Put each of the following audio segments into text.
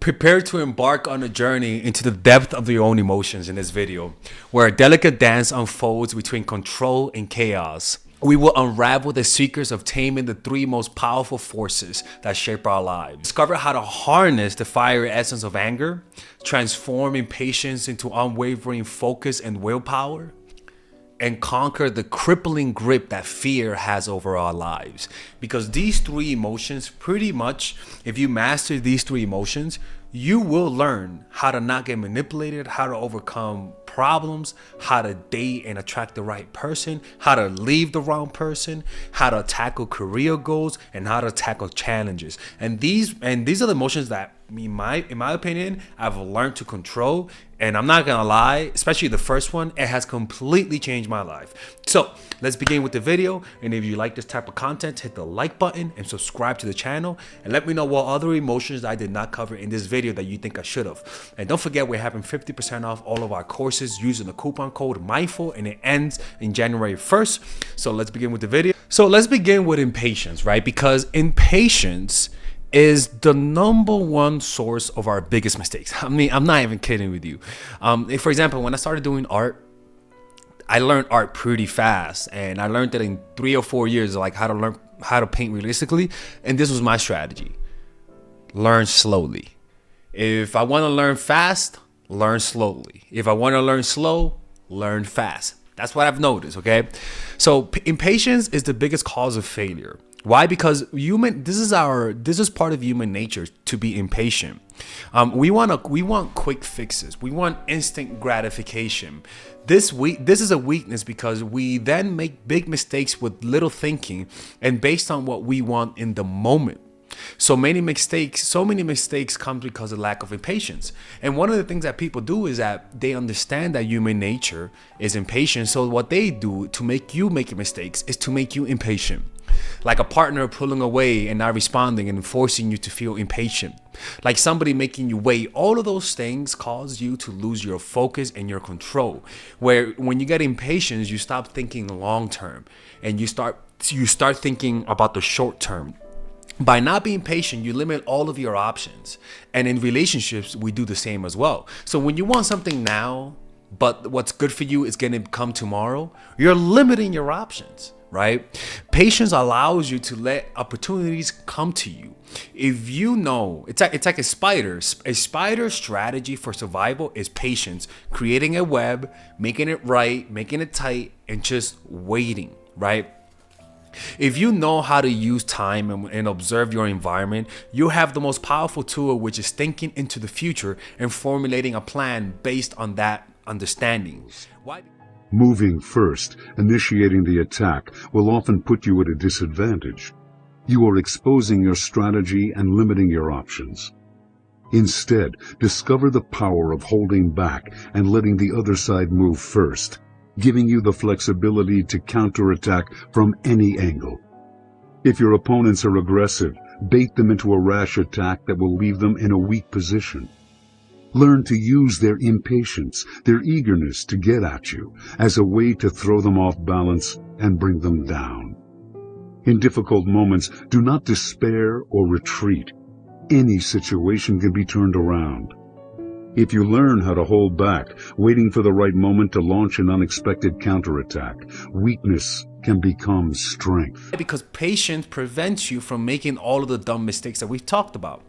Prepare to embark on a journey into the depth of your own emotions in this video, where a delicate dance unfolds between control and chaos. We will unravel the secrets of taming the three most powerful forces that shape our lives. Discover how to harness the fiery essence of anger, transform impatience into unwavering focus and willpower, and conquer the crippling grip that fear has over our lives. Because these three emotions, pretty much, if you master these three emotions, you will learn how to not get manipulated, how to overcome problems, how to date and attract the right person, how to leave the wrong person, how to tackle career goals, and how to tackle challenges. And these are the emotions that, in my opinion, I've learned to control. And I'm not gonna lie, especially the first one, it has completely changed my life. So let's begin with the video. And if you like this type of content, hit the like button and subscribe to the channel. And let me know what other emotions I did not cover in this video that you think I should have. And don't forget, we're having 50% off all of our courses using the coupon code MINDFUL, and it ends in January 1st. So let's begin with the video. So let's begin with impatience, right? Because impatience is the number one source of our biggest mistakes. I mean, I'm not even kidding with you. For example, when I started doing art, I learned art pretty fast, and I learned that in 3 or 4 years, like how to paint realistically. And this was my strategy: learn slowly. If I want to learn fast, learn slowly. If I want to learn slow, learn fast. That's what I've noticed. Okay, so impatience is the biggest cause of failure. Why? Because this is part of human nature to be impatient. We want quick fixes. We want instant gratification. This is a weakness because we then make big mistakes with little thinking and based on what we want in the moment. So many mistakes come because of lack of impatience. And one of the things that people do is that they understand that human nature is impatient. So what they do to make you make mistakes is to make you impatient. Like a partner pulling away and not responding and forcing you to feel impatient. Like somebody making you wait. All of those things cause you to lose your focus and your control. Where when you get impatient, you stop thinking long term and you start thinking about the short term. By not being patient, you limit all of your options. And in relationships, we do the same as well. So when you want something now, but what's good for you is going to come tomorrow, you're limiting your options, right? Patience allows you to let opportunities come to you. If you know, it's like a spider. A spider's strategy for survival is patience, creating a web, making it right, making it tight, and just waiting, right? If you know how to use time and observe your environment, you have the most powerful tool, which is thinking into the future and formulating a plan based on that understanding. Why? Moving first, initiating the attack, will often put you at a disadvantage. You are exposing your strategy and limiting your options. Instead, discover the power of holding back and letting the other side move first, giving you the flexibility to counterattack from any angle. If your opponents are aggressive, bait them into a rash attack that will leave them in a weak position. Learn to use their impatience, their eagerness to get at you, as a way to throw them off balance and bring them down. In difficult moments, do not despair or retreat. Any situation can be turned around. If you learn how to hold back, waiting for the right moment to launch an unexpected counterattack, weakness can become strength. Because patience prevents you from making all of the dumb mistakes that we've talked about.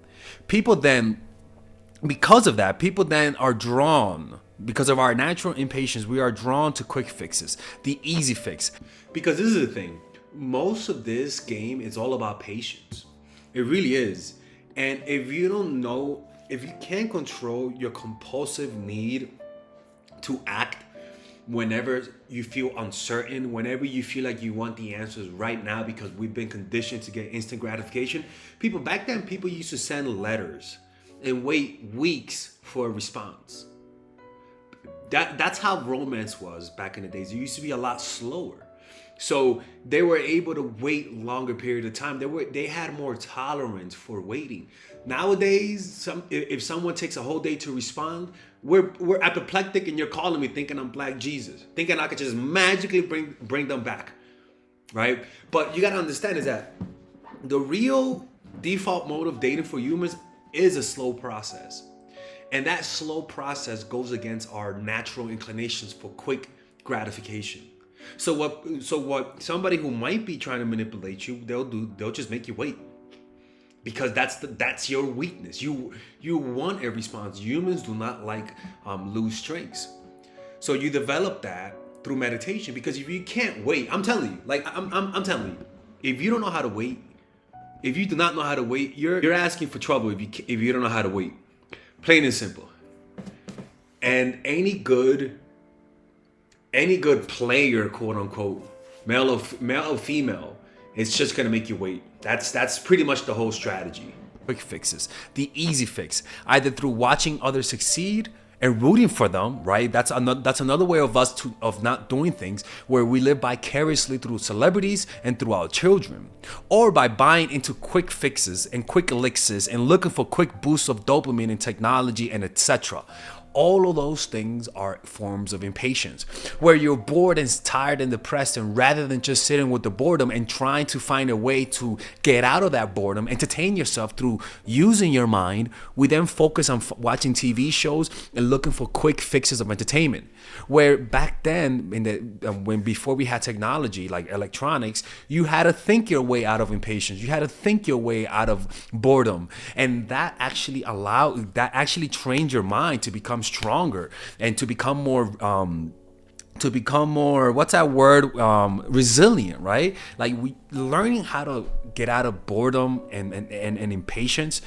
Because of that, people then are drawn, because of our natural impatience, we are drawn to quick fixes, the easy fix. Because this is the thing, most of this game is all about patience. It really is. And if you can't control your compulsive need to act whenever you feel uncertain, whenever you feel like you want the answers right now because we've been conditioned to get instant gratification. Back then, people used to send letters and wait weeks for a response. That's how romance was back in the days. It used to be a lot slower. So they were able to wait longer period of time. They had more tolerance for waiting. Nowadays, if someone takes a whole day to respond, we're apoplectic, and you're calling me thinking I'm Black Jesus, thinking I could just magically bring them back, right? But you gotta understand is that the real default mode of dating for humans is a slow process. And that slow process goes against our natural inclinations for quick gratification. So what somebody who might be trying to manipulate you, they'll just make you wait. Because that's your weakness. You want a response. Humans do not like loose strings. So you develop that through meditation, because if you can't wait, I'm telling you, like I'm telling you, if you don't know how to wait, if you do not know how to wait, you're asking for trouble if you don't know how to wait. Plain and simple. And any good player, quote unquote, male or female, it's just gonna make you wait. That's pretty much the whole strategy. Quick fixes, the easy fix, either through watching others succeed and rooting for them, right? That's another way of us of not doing things, where we live vicariously through celebrities and through our children, or by buying into quick fixes and quick elixirs and looking for quick boosts of dopamine and technology and etc. All of those things are forms of impatience, where you're bored and tired and depressed, and rather than just sitting with the boredom and trying to find a way to get out of that boredom, entertain yourself through using your mind, we then focus on watching TV shows and looking for quick fixes of entertainment. Where back then, before we had technology like electronics, you had to think your way out of impatience. You had to think your way out of boredom, and that actually trained your mind to become stronger and to become more what's that word, resilient, right? Like learning how to get out of boredom and impatience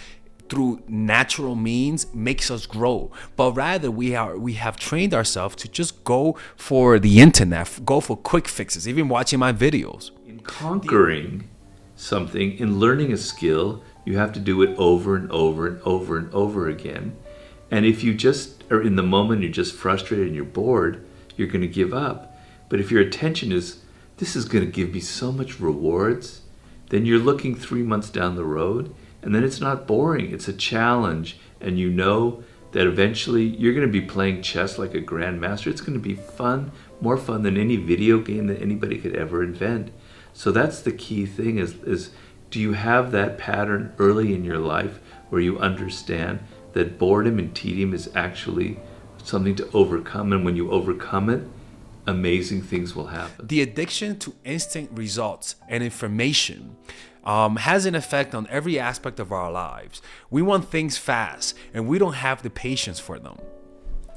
through natural means makes us grow. But rather we have trained ourselves to just go for the internet, go for quick fixes, even watching my videos. In conquering something, in learning a skill, you have to do it over and over and over and over again. And if you just are in the moment, you're just frustrated and you're bored, you're going to give up. But if your attention is, this is going to give me so much rewards, then you're looking 3 months down the road, and then it's not boring. It's a challenge. And you know that eventually you're going to be playing chess like a grandmaster. It's going to be fun, more fun than any video game that anybody could ever invent. So that's the key thing is do you have that pattern early in your life where you understand that boredom and tedium is actually something to overcome, and when you overcome it, amazing things will happen. The addiction to instant results and information has an effect on every aspect of our lives. We want things fast, and we don't have the patience for them.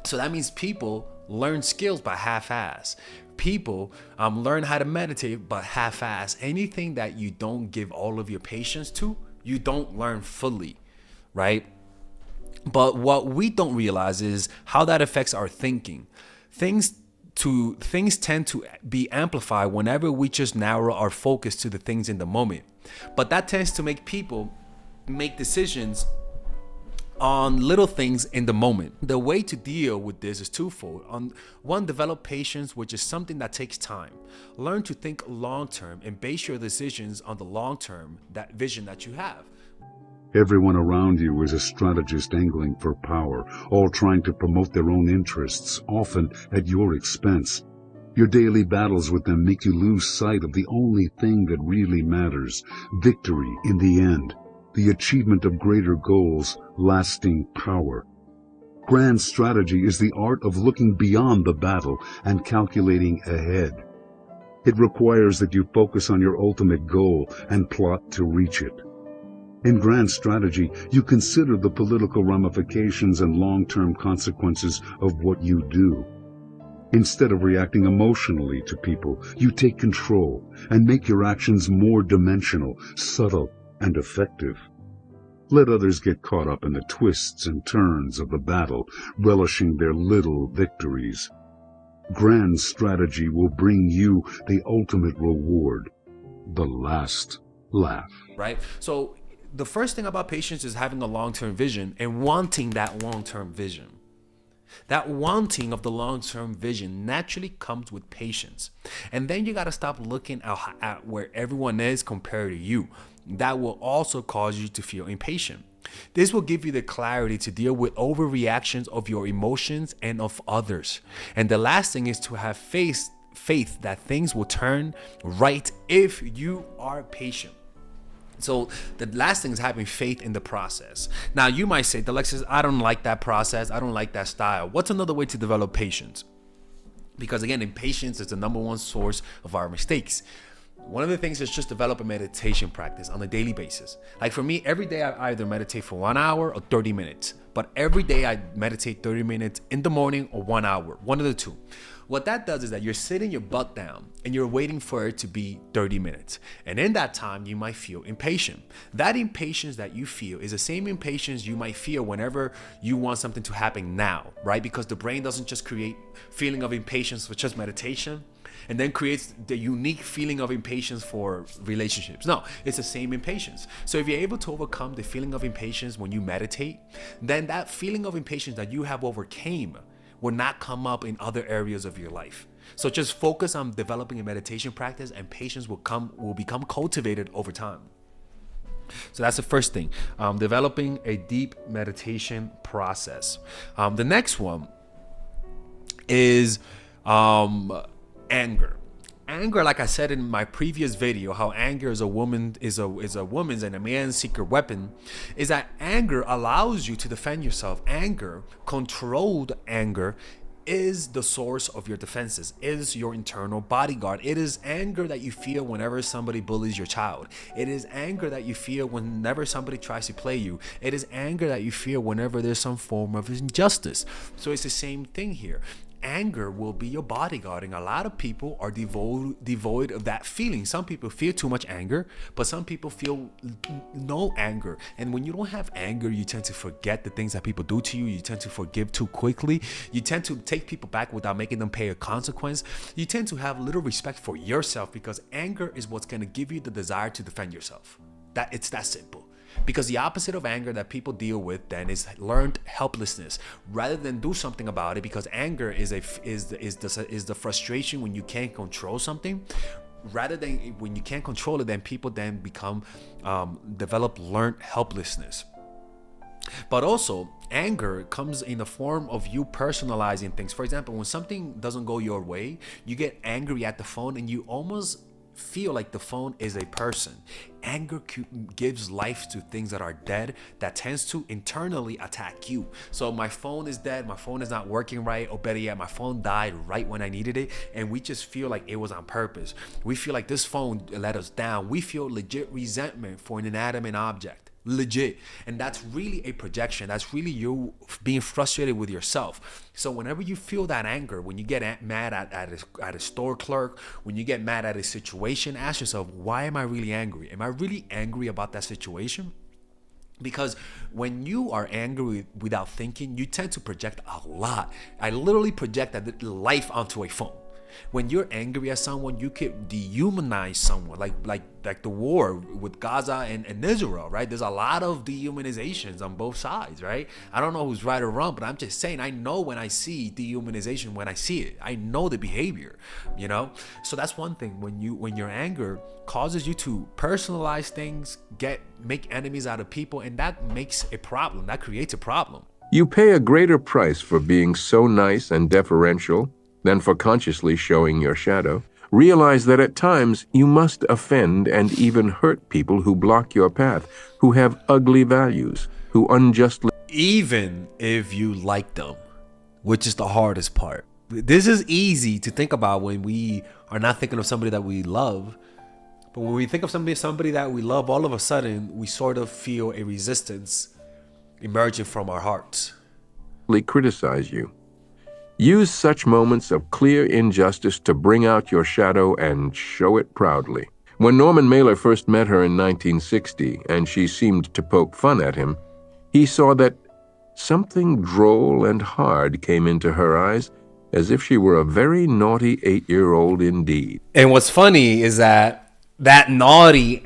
So that means people learn skills by half-ass. People learn how to meditate but half-ass. Anything that you don't give all of your patience to, you don't learn fully, right? But what we don't realize is how that affects our thinking. Things tend to be amplified whenever we just narrow our focus to the things in the moment. But that tends to make people make decisions on little things in the moment. The way to deal with this is twofold. One, develop patience, which is something that takes time. Learn to think long term and base your decisions on the long term, that vision that you have. Everyone around you is a strategist angling for power, all trying to promote their own interests, often at your expense. Your daily battles with them make you lose sight of the only thing that really matters: victory in the end, the achievement of greater goals, lasting power. Grand strategy is the art of looking beyond the battle and calculating ahead. It requires that you focus on your ultimate goal and plot to reach it. In grand strategy, you consider the political ramifications and long-term consequences of what you do. Instead of reacting emotionally to people, you take control and make your actions more dimensional, subtle, and effective. Let others get caught up in the twists and turns of the battle, relishing their little victories. Grand strategy will bring you the ultimate reward, the last laugh. Right? So the first thing about patience is having a long-term vision and wanting that long-term vision. That wanting of the long-term vision naturally comes with patience. And then you got to stop looking at where everyone is compared to you. That will also cause you to feel impatient. This will give you the clarity to deal with overreactions of your emotions and of others. And the last thing is to have faith that things will turn right if you are patient. So the last thing is having faith in the process. Now you might say, Alexis, I don't like that process. I don't like that style. What's another way to develop patience? Because again, impatience is the number one source of our mistakes. One of the things is just develop a meditation practice on a daily basis. Like for me, every day I either meditate for 1 hour or 30 minutes. But every day I meditate 30 minutes in the morning or 1 hour, one of the two. What that does is that you're sitting your butt down and you're waiting for it to be 30 minutes. And in that time, you might feel impatient. That impatience that you feel is the same impatience you might feel whenever you want something to happen now, right? Because the brain doesn't just create feeling of impatience with just meditation and then creates the unique feeling of impatience for relationships. No, it's the same impatience. So if you're able to overcome the feeling of impatience when you meditate, then that feeling of impatience that you have overcame will not come up in other areas of your life. So just focus on developing a meditation practice, and patience will become cultivated over time. So that's the first thing, developing a deep meditation process. The next one is anger. Anger, like I said in my previous video, how anger is a woman's and a man's secret weapon, is that anger allows you to defend yourself. Anger, controlled anger, is the source of your defenses, is your internal bodyguard. It is anger that you feel whenever somebody bullies your child. It is anger that you feel whenever somebody tries to play you. It is anger that you feel whenever there's some form of injustice. So it's the same thing here. Anger will be your bodyguard, and a lot of people are devoid of that feeling. Some people feel too much anger, but some people feel no anger. And when you don't have anger, you tend to forget the things that people do to you. You tend to forgive too quickly. You tend to take people back without making them pay a consequence. You tend to have little respect for yourself, because anger is what's going to give you the desire to defend yourself. It's that simple. Because the opposite of anger that people deal with then is learned helplessness, rather than do something about it. Because anger is the frustration when you can't control something. Rather than when you can't control it, then people then develop learned helplessness. But also, anger comes in the form of you personalizing things. For example, when something doesn't go your way, you get angry at the phone and you almost feel like the phone is a person. Anger gives life to things that are dead, that tends to internally attack you. So my phone is dead, my phone is not working right, or better yet, my phone died right when I needed it, and we just feel like it was on purpose. We feel like this phone let us down. We feel legit resentment for an inanimate object. Legit. And that's really a projection. That's really you being frustrated with yourself. So whenever you feel that anger, when you get mad at a store clerk, when you get mad at a situation, ask yourself, why am I really angry? Am I really angry about that situation? Because when you are angry without thinking, you tend to project a lot. I literally projected life onto a phone. When you're angry at someone, you could dehumanize someone, like the war with Gaza and Israel, right? There's a lot of dehumanizations on both sides, right? I don't know who's right or wrong, but I'm just saying, I know when I see dehumanization, when I see it, I know the behavior, you know? So that's one thing. When your anger causes you to personalize things, make enemies out of people, and that makes a problem. That creates a problem. You pay a greater price for being so nice and deferential than for consciously showing your shadow. Realize that at times you must offend and even hurt people who block your path, who have ugly values, who unjustly... Even if you like them, which is the hardest part. This is easy to think about when we are not thinking of somebody that we love. But when we think of somebody that we love, all of a sudden we sort of feel a resistance emerging from our hearts. Criticize you. Use such moments of clear injustice to bring out your shadow and show it proudly. When Norman Mailer first met her in 1960 and she seemed to poke fun at him, he saw that something droll and hard came into her eyes, as if she were a very naughty 8-year-old indeed. And what's funny is that naughty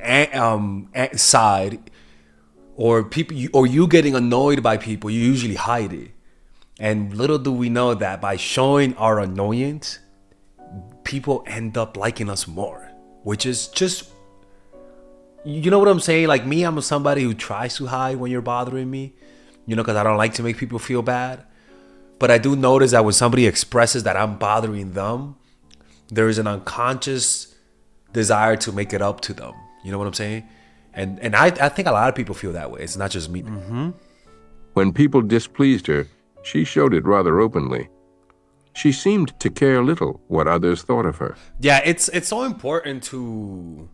side, or you getting annoyed by people, you usually hide it. And little do we know that by showing our annoyance, people end up liking us more, which is just, you know what I'm saying? Like me, I'm somebody who tries to hide when you're bothering me, because I don't like to make people feel bad. But I do notice that when somebody expresses that I'm bothering them, there is an unconscious desire to make it up to them. You know what I'm saying? And I think a lot of people feel that way. It's not just me. When people displeased her, she showed it rather openly. She seemed to care little what others thought of her. Yeah, it's so important to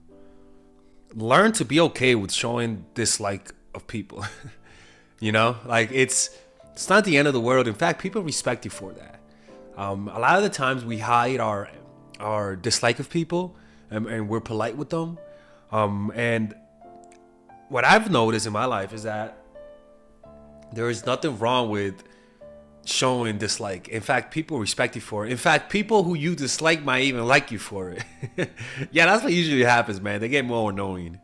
learn to be okay with showing dislike of people. You know, like it's not the end of the world. In fact, people respect you for that. A lot of the times we hide our dislike of people, and we're polite with them. And what I've noticed in my life is that there is nothing wrong with showing dislike. In fact, people respect you for it. In fact, people who you dislike might even like you for it. Yeah, that's what usually happens, man. They get more annoying.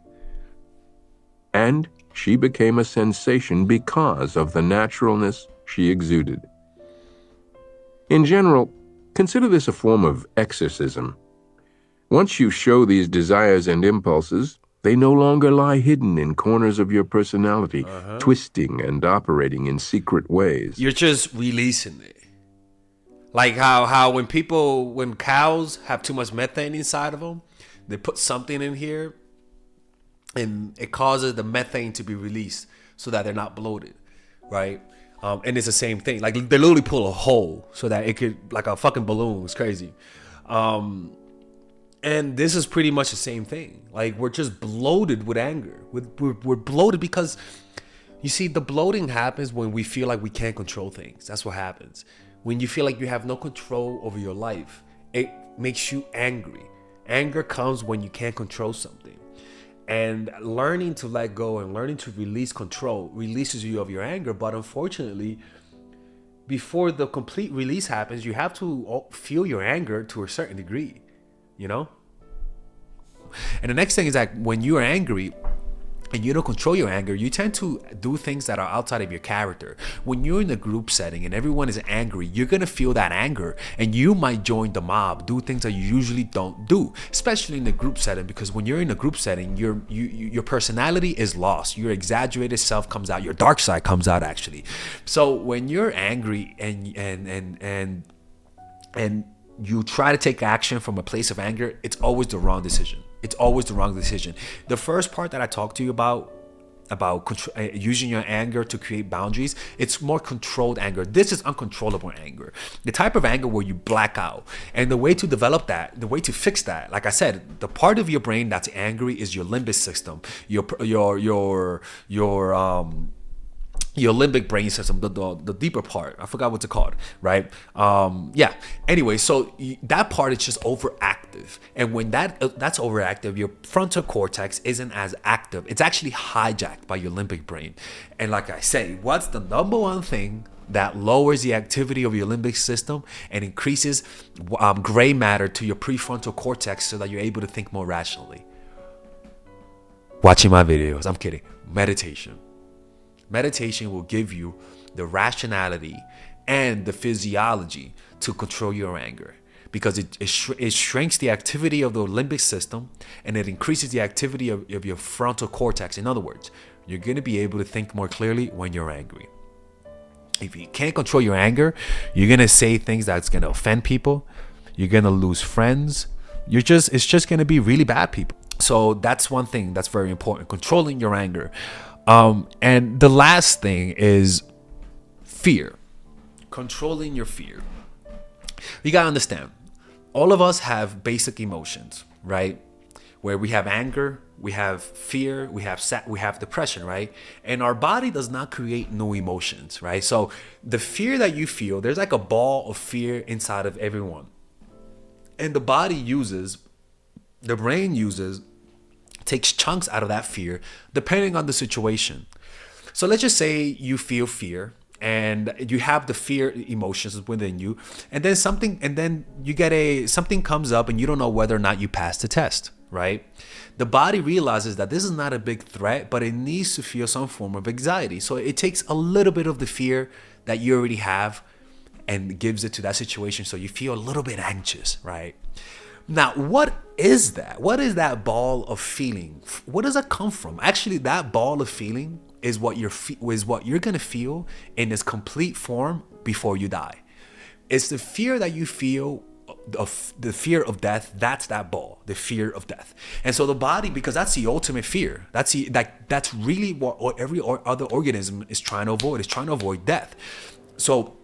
And she became a sensation because of the naturalness she exuded. In general, consider this a form of exorcism. Once you show these desires and impulses, they no longer lie hidden in corners of your personality, twisting and operating in secret ways. You're just releasing it. Like how when cows have too much methane inside of them, they put something in here and it causes the methane to be released so that they're not bloated, right? And it's the same thing. Like they literally pull a hole so that it could, like a fucking balloon. It's crazy. And this is pretty much the same thing. Like we're just bloated with anger. We're bloated because, you see, the bloating happens when we feel like we can't control things. That's what happens. When you feel like you have no control over your life, it makes you angry. Anger comes when you can't control something. And learning to let go and learning to release control releases you of your anger. But unfortunately, before the complete release happens, you have to feel your anger to a certain degree, you know? And the next thing is that when you are angry and you don't control your anger, you tend to do things that are outside of your character. When you're in a group setting and everyone is angry, you're going to feel that anger and you might join the mob, do things that you usually don't do, especially in the group setting, because when you're in a group setting, your personality is lost. Your exaggerated self comes out. Your dark side comes out, actually. So when you're angry and you try to take action from a place of anger, it's always the wrong decision. It's always the wrong decision. The first part that I talked to you about using your anger to create boundaries, it's more controlled anger. This is uncontrollable anger. The type of anger where you black out. And the way to develop that, the way to fix that, like I said, the part of your brain that's angry is your limbic system, your limbic brain system, the deeper part. I forgot what's it called, right? Yeah. Anyway, so that part is just overactive, and when that's overactive, your frontal cortex isn't as active. It's actually hijacked by your limbic brain. And like I say, what's the number one thing that lowers the activity of your limbic system and increases gray matter to your prefrontal cortex so that you're able to think more rationally? Watching my videos. I'm kidding. Meditation. Meditation will give you the rationality and the physiology to control your anger, because it shrinks the activity of the limbic system and it increases the activity of your frontal cortex. In other words, you're going to be able to think more clearly when you're angry. If you can't control your anger, you're going to say things that's going to offend people. You're going to lose friends. It's just going to be really bad people. So that's one thing that's very important, controlling your anger. And the last thing is fear. Controlling your fear. You gotta understand, all of us have basic emotions, right? Where we have anger, we have fear, we have depression, right? And our body does not create new emotions, right? So the fear that you feel, there's like a ball of fear inside of everyone. And the brain takes chunks out of that fear depending on the situation. So let's just say you feel fear and you have the fear emotions within you, and then something comes up and you don't know whether or not you passed the test, right? The body realizes that this is not a big threat, but it needs to feel some form of anxiety. So it takes a little bit of the fear that you already have and gives it to that situation, so you feel a little bit anxious, right? Now, what is that? What is that ball of feeling? What does that come from? Actually, that ball of feeling is what you're gonna feel in its complete form before you die. It's the fear that you feel of the fear of death, that's that ball, the fear of death. And so the body, because that's the ultimate fear, that's really what every other organism is trying to avoid. It's trying to avoid death. So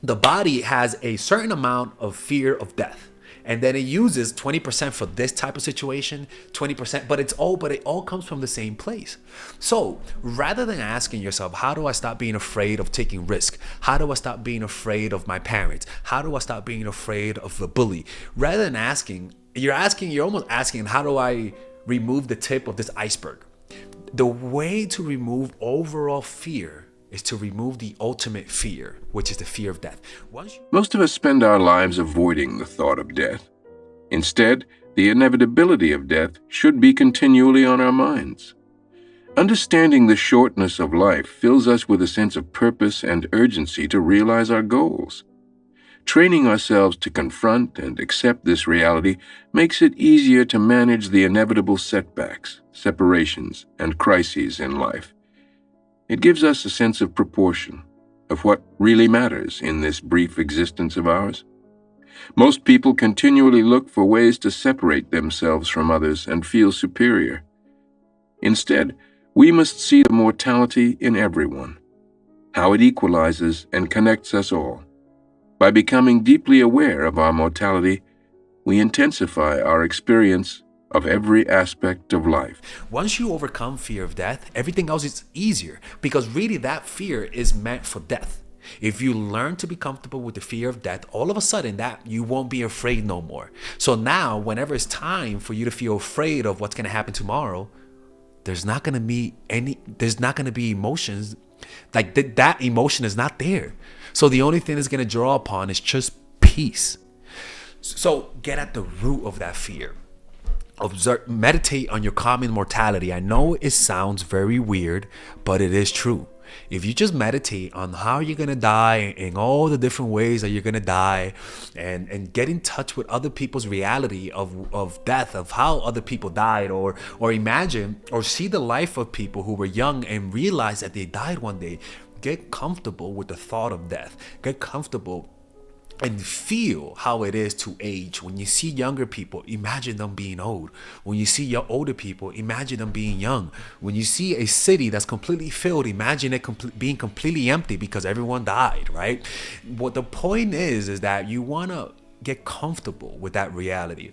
the body has a certain amount of fear of death, and then it uses 20% for this type of situation, 20%, but it all comes from the same place. So rather than asking yourself, how do I stop being afraid of taking risk? How do I stop being afraid of my parents? How do I stop being afraid of the bully? Rather than you're almost asking, how do I remove the tip of this iceberg? The way to remove overall fear is to remove the ultimate fear, which is the fear of death. Most of us spend our lives avoiding the thought of death. Instead, the inevitability of death should be continually on our minds. Understanding the shortness of life fills us with a sense of purpose and urgency to realize our goals. Training ourselves to confront and accept this reality makes it easier to manage the inevitable setbacks, separations, and crises in life. It gives us a sense of proportion, of what really matters in this brief existence of ours. Most people continually look for ways to separate themselves from others and feel superior. Instead, we must see the mortality in everyone, how it equalizes and connects us all. By becoming deeply aware of our mortality, we intensify our experience of every aspect of life. Once you overcome fear of death, everything else is easier, because really that fear is meant for death. If you learn to be comfortable with the fear of death, all of a sudden that you won't be afraid no more. So now, whenever it's time for you to feel afraid of what's going to happen tomorrow, there's not going to be emotions. Like that emotion is not there. So the only thing it's going to draw upon is just peace. So get at the root of that fear. Observe, meditate on your common mortality. I know it sounds very weird, but it is true. If you just meditate on how you're gonna die and all the different ways that you're gonna die, and get in touch with other people's reality of death, of how other people died, or imagine or see the life of people who were young and realize that they died one day. Get comfortable with the thought of death. Get comfortable and feel how it is to age. When you see younger people, imagine them being old. When you see your older people, imagine them being young. When you see a city that's completely filled, imagine it being completely empty because everyone died, right? What the point is that you want to get comfortable with that reality.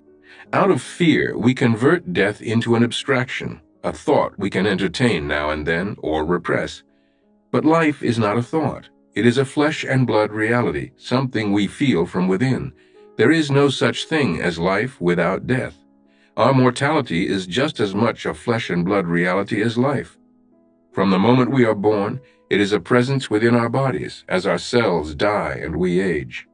Out of fear, we convert death into an abstraction, a thought we can entertain now and then or repress. But life is not a thought. It is a flesh and blood reality, something we feel from within. There is no such thing as life without death. Our mortality is just as much a flesh and blood reality as life. From the moment we are born, it is a presence within our bodies as our cells die and we age.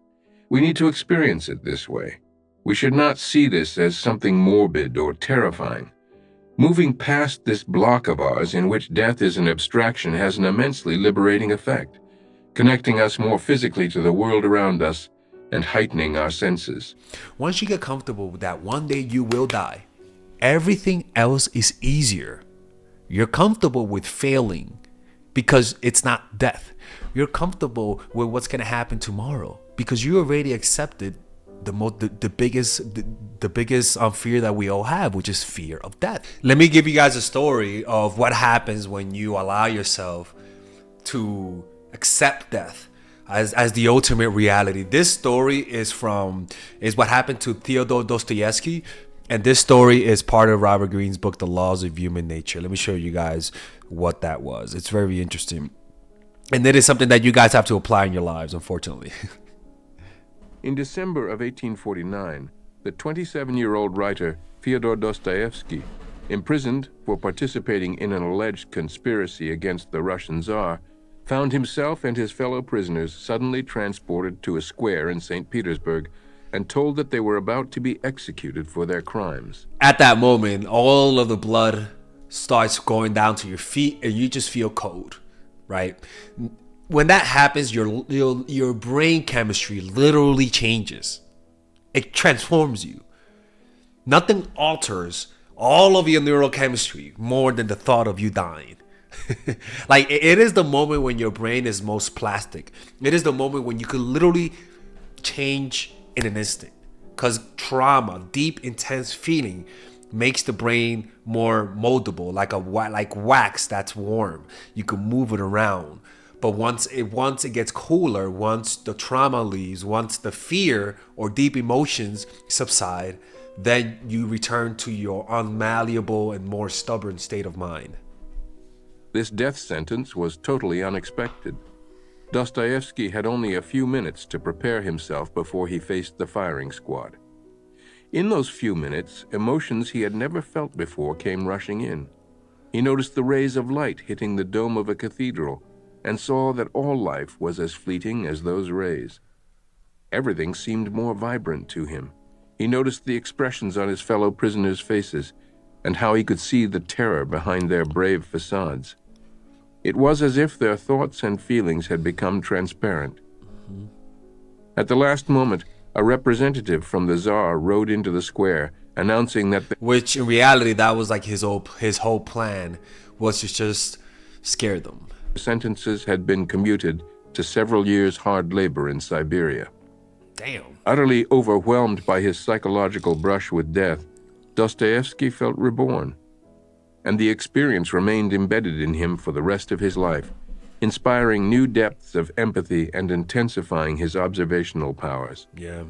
We need to experience it this way. We should not see this as something morbid or terrifying. Moving past this block of ours in which death is an abstraction has an immensely liberating effect, connecting us more physically to the world around us and heightening our senses. Once you get comfortable with that one day you will die, everything else is easier. You're comfortable with failing because it's not death. You're comfortable with what's going to happen tomorrow because you already accepted the biggest fear that we all have, which is fear of death. Let me give you guys a story of what happens when you allow yourself to accept death as the ultimate reality. This story is what happened to Fyodor Dostoevsky, and this story is part of Robert Greene's book, The Laws of Human Nature. Let me show you guys what that was. It's very interesting, and it is something that you guys have to apply in your lives, unfortunately. In December of 1849, the 27-year-old writer Fyodor Dostoevsky, imprisoned for participating in an alleged conspiracy against the Russian Tsar, found himself and his fellow prisoners suddenly transported to a square in St. Petersburg and told that they were about to be executed for their crimes. At that moment, all of the blood starts going down to your feet and you just feel cold, right? When that happens, your brain chemistry literally changes. It transforms you. Nothing alters all of your neurochemistry more than the thought of you dying. Like, it is the moment when your brain is most plastic. It is the moment when you could literally change in an instant. because trauma, deep, intense feeling, makes the brain more moldable, like wax that's warm. You can move it around. But once it gets cooler, once the trauma leaves, once the fear or deep emotions subside, then you return to your unmalleable and more stubborn state of mind. This death sentence was totally unexpected. Dostoevsky had only a few minutes to prepare himself before he faced the firing squad. In those few minutes, emotions he had never felt before came rushing in. He noticed the rays of light hitting the dome of a cathedral and saw that all life was as fleeting as those rays. Everything seemed more vibrant to him. He noticed the expressions on his fellow prisoners' faces and how he could see the terror behind their brave facades. It was as if their thoughts and feelings had become transparent. At the last moment, a representative from the Tsar rode into the square, announcing that which in reality, that was like his whole plan, was to just scare them. the sentences had been commuted to several years' hard labor in Siberia. Damn. Utterly overwhelmed by his psychological brush with death, Dostoevsky felt reborn, and the experience remained embedded in him for the rest of his life, inspiring new depths of empathy and intensifying his observational powers. Yeah.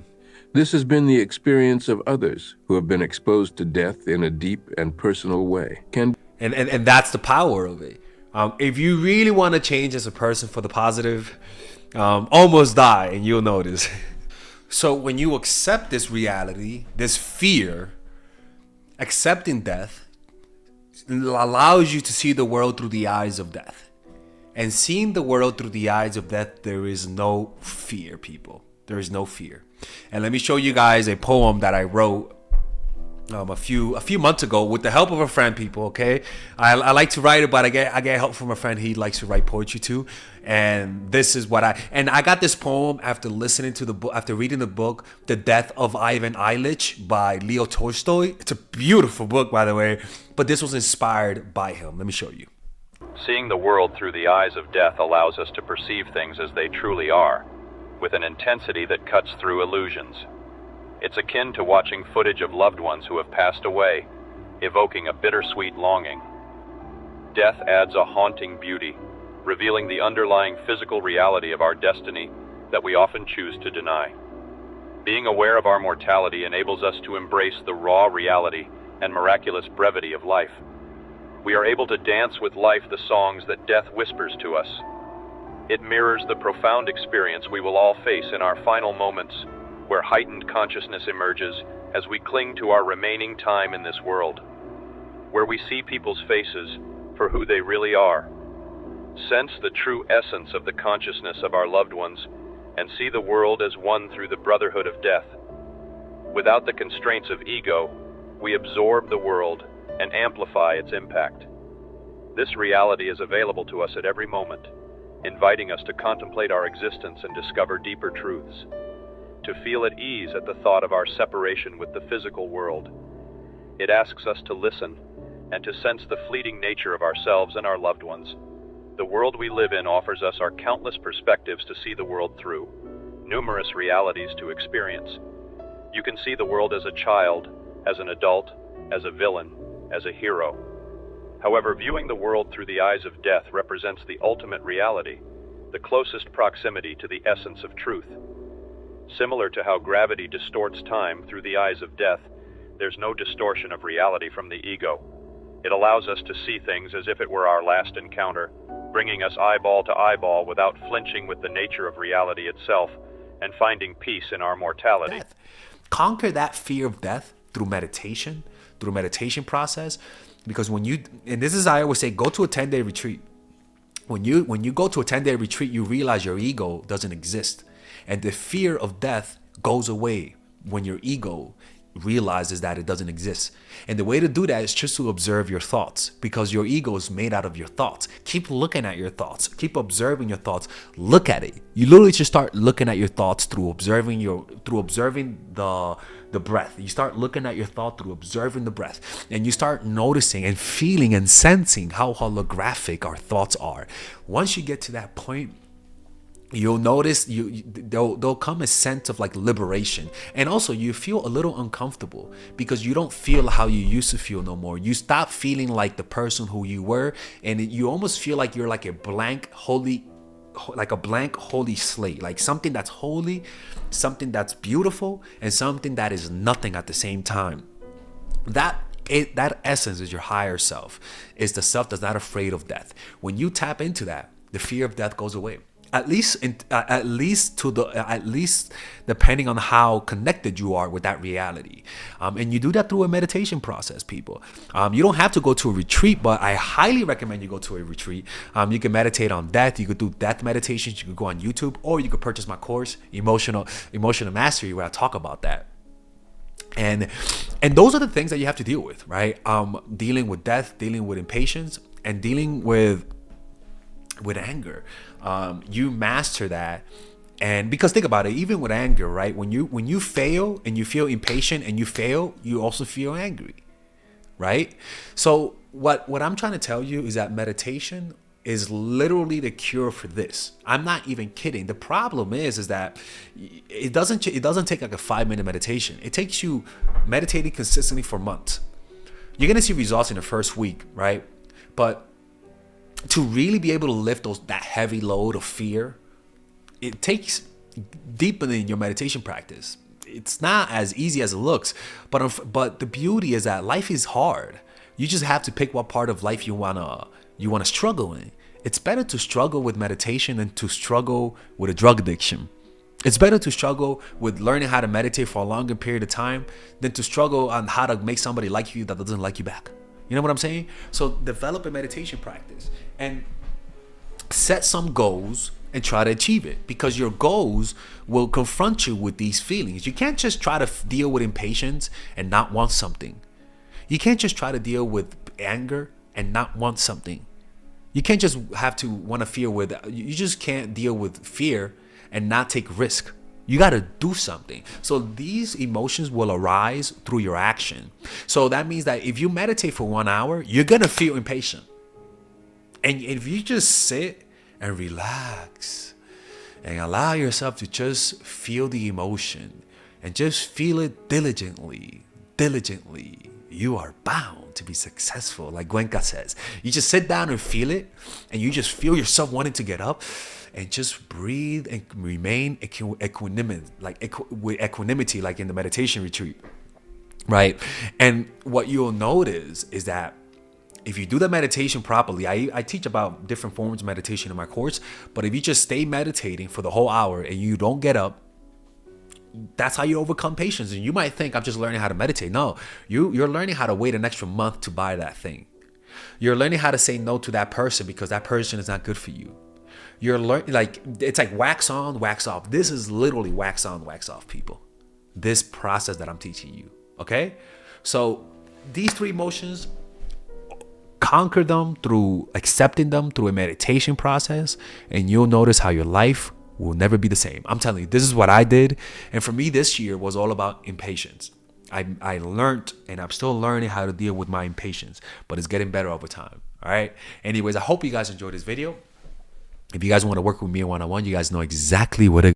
This has been the experience of others who have been exposed to death in a deep and personal way. And that's the power of it. If you really want to change as a person for the positive, almost die and you'll notice. So when you accept this reality, this fear, accepting death allows you to see the world through the eyes of death. And seeing the world through the eyes of death, there is no fear, people. There is no fear. And let me show you guys a poem that I wrote a few months ago with the help of a friend, people. Okay, I like to write it, but I get help from a friend. He likes to write poetry too, and this is what I got this poem after listening to the book, after reading the book The Death of Ivan Ilyich by Leo Tolstoy. It's a beautiful book, by the way, but this was inspired by him. Let me show you. Seeing the world through the eyes of death allows us to perceive things as they truly are, with an intensity that cuts through illusions. It's akin to watching footage of loved ones who have passed away, evoking a bittersweet longing. Death adds a haunting beauty, revealing the underlying physical reality of our destiny that we often choose to deny. Being aware of our mortality enables us to embrace the raw reality and miraculous brevity of life. We are able to dance with life the songs that death whispers to us. It mirrors the profound experience we will all face in our final moments, where heightened consciousness emerges as we cling to our remaining time in this world, where we see people's faces for who they really are, sense the true essence of the consciousness of our loved ones, and see the world as one through the brotherhood of death. Without the constraints of ego, we absorb the world and amplify its impact. This reality is available to us at every moment, inviting us to contemplate our existence and discover deeper truths, to feel at ease at the thought of our separation with the physical world. It asks us to listen and to sense the fleeting nature of ourselves and our loved ones. The world we live in offers us our countless perspectives to see the world through, numerous realities to experience. You can see the world as a child, as an adult, as a villain, as a hero. However, viewing the world through the eyes of death represents the ultimate reality, the closest proximity to the essence of truth. Similar to how gravity distorts time through the eyes of death, there's no distortion of reality from the ego. It allows us to see things as if it were our last encounter, bringing us eyeball to eyeball without flinching with the nature of reality itself and finding peace in our mortality. Death. Conquer that fear of death through meditation process. Because when you, and this is, I always say, go to a 10-day retreat. When you go to a 10-day retreat, you realize your ego doesn't exist. And the fear of death goes away when your ego realizes that it doesn't exist. And the way to do that is just to observe your thoughts, because your ego is made out of your thoughts. Keep looking at your thoughts. Keep observing your thoughts. Look at it. You literally just start looking at your thoughts through observing the breath. You start looking at your thought through observing the breath, and you start noticing and feeling and sensing how holographic our thoughts are. Once you get to that point, you'll notice there'll come a sense of like liberation, and also you feel a little uncomfortable because you don't feel how you used to feel no more. You stop feeling like the person who you were, and you almost feel like you're like a blank holy slate, like something that's holy, something that's beautiful, and something that is nothing at the same time. That essence is your higher self, is the self that's not afraid of death. When you tap into that, the fear of death goes away. At least depending on how connected you are with that reality, and you do that through a meditation process, people. You don't have to go to a retreat, but I highly recommend you go to a retreat. You can meditate on death. You could do death meditations. You could go on YouTube, or you could purchase my course, Emotional Mastery, where I talk about that. And those are the things that you have to deal with, right? Dealing with death, dealing with impatience, and dealing with anger. You master that. And because think about it, even with anger, right? When you fail and you feel impatient and you fail, you also feel angry, right? So what I'm trying to tell you is that meditation is literally the cure for this. I'm not even kidding. The problem is that it doesn't take like a 5-minute meditation. It takes you meditating consistently for months. You're gonna see results in the first week, right? But to really be able to lift that heavy load of fear, it takes deepening your meditation practice. It's not as easy as it looks, but the beauty is that life is hard. You just have to pick what part of life you wanna struggle in. It's better to struggle with meditation than to struggle with a drug addiction. It's better to struggle with learning how to meditate for a longer period of time than to struggle on how to make somebody like you that doesn't like you back. You know what I'm saying? So develop a meditation practice and set some goals and try to achieve it, because your goals will confront you with these feelings. You can't just try to deal with impatience and not want something. You can't just try to deal with anger and not want something. You can't just have to want to fear with, you just can't deal with fear and not take risk. You got to do something. So these emotions will arise through your action. So that means that if you meditate for 1 hour, you're going to feel impatient. And if you just sit and relax and allow yourself to just feel the emotion and just feel it diligently, you are bound to be successful. Like Cuenca says, you just sit down and feel it, and you just feel yourself wanting to get up and just breathe and remain equanimity, with equanimity, like in the meditation retreat, right? And what you'll notice is that if you do the meditation properly, I teach about different forms of meditation in my course, but if you just stay meditating for the whole hour and you don't get up, that's how you overcome patience. And you might think, I'm just learning how to meditate. No, you're learning how to wait an extra month to buy that thing. You're learning how to say no to that person because that person is not good for you. You're learning, like, it's like wax on, wax off. This is literally wax on, wax off, people. This process that I'm teaching you, okay? So these 3 emotions, conquer them through accepting them through a meditation process, and you'll notice how your life will never be the same. I'm telling you, this is what I did. And for me, this year was all about impatience. I learned, and I'm still learning how to deal with my impatience, but it's getting better over time. All right. Anyways, I hope you guys enjoyed this video. If you guys want to work with me one-on-one, you guys know exactly what